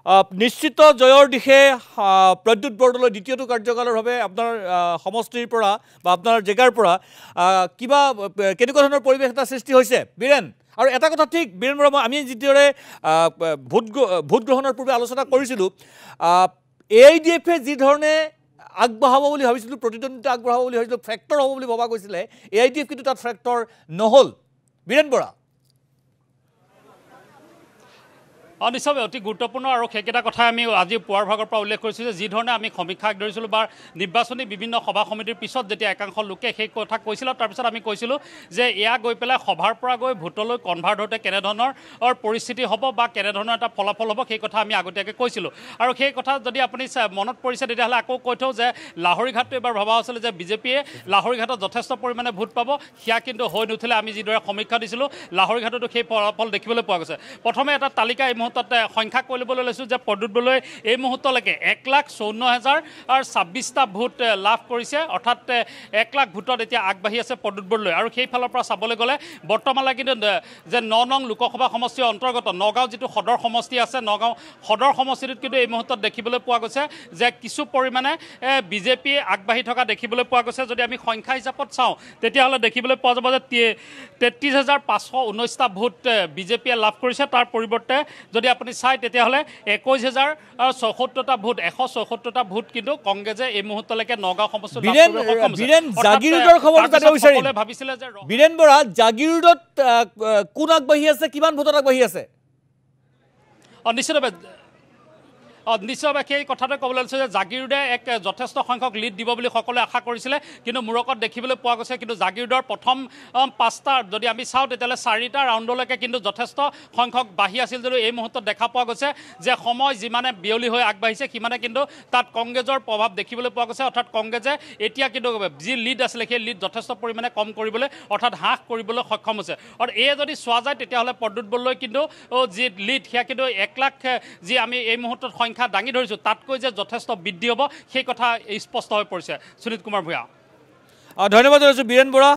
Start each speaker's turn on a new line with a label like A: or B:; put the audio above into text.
A: নিশ্চিত জয়ৰ দিশে প্ৰদ্যুৎ বৰদলৈ দ্বিতীয়টো কাৰ্যকালৰ বাবে আপোনাৰ সমষ্টিৰ পৰা বা আপোনাৰ জেগাৰ পৰা কিবা কেনেকুৱা ধৰণৰ পৰিৱেশ এটা সৃষ্টি হৈছে বীৰেন আৰু এটা কথা ঠিক বীৰেন বৰা আমি যিদৰে ভোট গ্ৰহণৰ পূৰ্বে আলোচনা কৰিছিলোঁ AIDF-এ যি ধৰণে আগবঢ়াব বুলি ভাবিছিলোঁ প্ৰতিদ্বন্দ্বিতা আগবঢ়াব বুলি ভাবিছিলোঁ ফেক্টৰ হ'ব বুলি ভবা গৈছিলে AIDF কিন্তু তাত ফেক্টৰ নহ'ল বীৰেন বৰা
B: নিশ্চয় অতি গুৰুত্বপূৰ্ণ আৰু সেইকেইটা কথাই আমি আজি পুৱাৰ ভাগৰ পৰা উল্লেখ কৰিছোঁ যে যি ধৰণে আমি সমীক্ষা ধৰিছিলোঁ বা নিৰ্বাচনী বিভিন্ন সভা সমিতিৰ পিছত যেতিয়া একাংশ লোকে সেই কথা কৈছিল তাৰপিছত আমি কৈছিলোঁ যে এয়া গৈ পেলাই সভাৰ পৰা গৈ ভোটলৈ কনভাৰ্ট হওঁতে কেনেধৰণৰ পৰিস্থিতি হ'ব বা কেনেধৰণৰ এটা ফলাফল হ'ব সেই কথা আমি আগতীয়াকৈ কৈছিলোঁ আৰু সেই কথা যদি আপুনি মনত পৰিছে তেতিয়াহ'লে আকৌ কৈ থওঁ যে লাহৰীঘাটটো এবাৰ ভবা হৈছিলে যে বিজেপিয়ে লাহৰীঘাটত যথেষ্ট পৰিমাণে ভোট পাব সেয়া কিন্তু হৈ নুঠিলে আমি যিদৰে সমীক্ষা দিছিলোঁ লাহৰীঘাটতো সেই ফলাফল দেখিবলৈ পোৱা গৈছে প্ৰথমে এটা তালিকা এই মুহূৰ্তত সংখ্যা কৈ ল'বলৈ লৈছোঁ যে প্ৰদ্যুৎ বৰদলৈ এই মুহূৰ্তলৈকে 1,54,026টা ভোট লাভ কৰিছে অৰ্থাৎ 1 লাখ ভোটত এতিয়া আগবাঢ়ি আছে প্ৰদ্যুৎ বৰদলৈ আৰু সেইফালৰ পৰা চাবলৈ গ'লে বৰ্তমানলৈ কিন্তু যে 9 নং লোকসভা সমষ্টিৰ অন্তৰ্গত নগাঁও যিটো সদৰ সমষ্টি আছে নগাঁও সদৰ সমষ্টিটোত কিন্তু এই মুহূৰ্তত দেখিবলৈ পোৱা গৈছে যে কিছু পৰিমাণে বিজেপিয়ে আগবাঢ়ি থকা দেখিবলৈ পোৱা গৈছে যদি আমি সংখ্যা হিচাপত চাওঁ তেতিয়াহ'লে দেখিবলৈ পোৱা যাব যে 33,519টা ভোট বিজেপিয়ে লাভ কৰিছে তাৰ পৰিৱৰ্তে যদি আপুনি চাই তেতিয়াহ'লে 21,076টা ভোট 176টা ভোট কিন্তু কংগ্ৰেছে এই মুহূৰ্তলৈকে নগাঁও সমষ্টিত
A: বীৰেন জাগিৰোডৰ খবৰটো জানিব বিচাৰিম
B: ভাবিছিলে যে
A: বীৰেন বৰা জাগিৰোডত কোন আগবাঢ়ি আছে কিমান ভোটত আগবাঢ়ি আছে
B: নিশ্চয়ভাৱে সেই কথাটো ক'বলৈ লৈছে যে জাগিৰোডে এক যথেষ্ট সংখ্যক লিড দিব বুলি সকলোৱে আশা কৰিছিলে কিন্তু মূৰকত দেখিবলৈ পোৱা গৈছে কিন্তু জাগিৰোডৰ প্ৰথম 5টা যদি আমি চাওঁ তেতিয়াহ'লে 4টা ৰাউণ্ডলৈকে কিন্তু যথেষ্ট সংখ্যক বাঢ়ি আছিল যদিও এই মুহূৰ্তত দেখা পোৱা গৈছে যে সময় যিমানে বিয়লি হৈ আগবাঢ়িছে সিমানে কিন্তু তাত কংগ্ৰেছৰ প্ৰভাৱ দেখিবলৈ পোৱা গৈছে অৰ্থাৎ কংগ্ৰেছে এতিয়া কিন্তু যি লিড আছিলে সেই লিড যথেষ্ট পৰিমাণে কম কৰিবলৈ অৰ্থাৎ হ্ৰাস কৰিবলৈ সক্ষম হৈছে আৰু এই যদি চোৱা যায় তেতিয়াহ'লে প্ৰদ্যুৎ বৰদলৈ কিন্তু যি লিড সেয়া কিন্তু 1 লাখ যি আমি এই মুহূৰ্তত সংখ্যা দাঙি ধৰিছোঁ তাতকৈ যে যথেষ্ট বৃদ্ধি হ'ব সেই কথা স্পষ্ট হৈ পৰিছে সুনীত কুমাৰ ভূঞা
A: ধন্যবাদ জনাইছোঁ বীৰেন বৰা